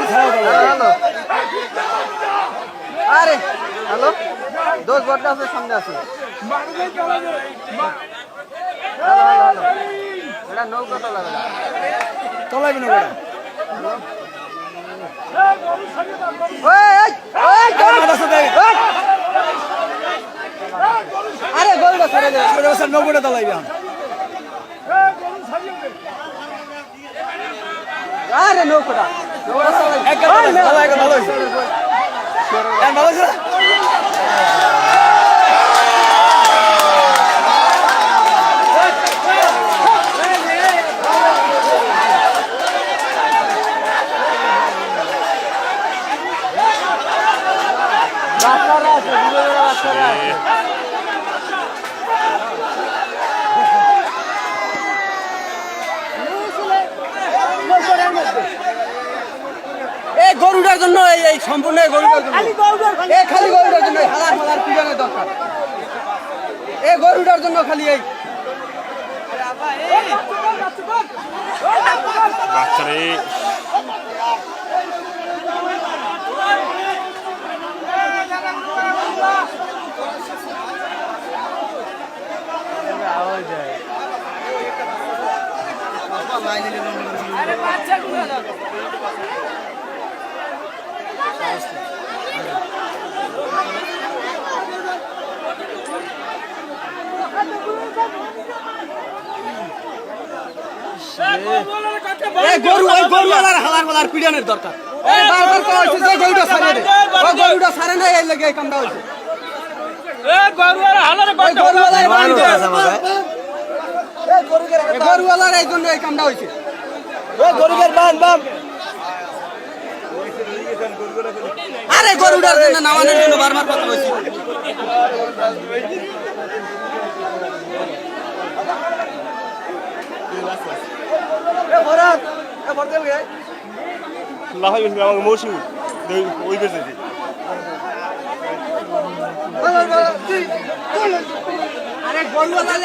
hello আরে hello 10 বটটা আছে সামনে আছে হ্যালো এটা নৌকা তো লাগে চলাইবি না ওটা আরে গরুটা ছেড়ে দে নৌকাটা চলাইবি আরে নৌকাটা ভালো হয়েছে বাচ্চারা আছে বাচ্চারা আছে এই গরুটার জন্য এই সম্পূর্ণ গরুটার জন্য এই খালি গরুটার জন্য হাজার হাজার পিজনের দরকার এই গরুটার জন্য খালি এই বাচ্চারে হালার পিডানের দরকার বারবার করা হচ্ছে যে গরুটা ছাড়ে দে ওই গরুটা ছাড়ে না এই লাগে এই কামটা হচ্ছে গরুওয়ালার এই জন্য এই কামটা হয়েছে আরে গরুটার জন্য নামানোর জন্য বারবার কথা বলছি আমাকে মৌসুম ওই বেঁচেছি আরে গরুওয়ালা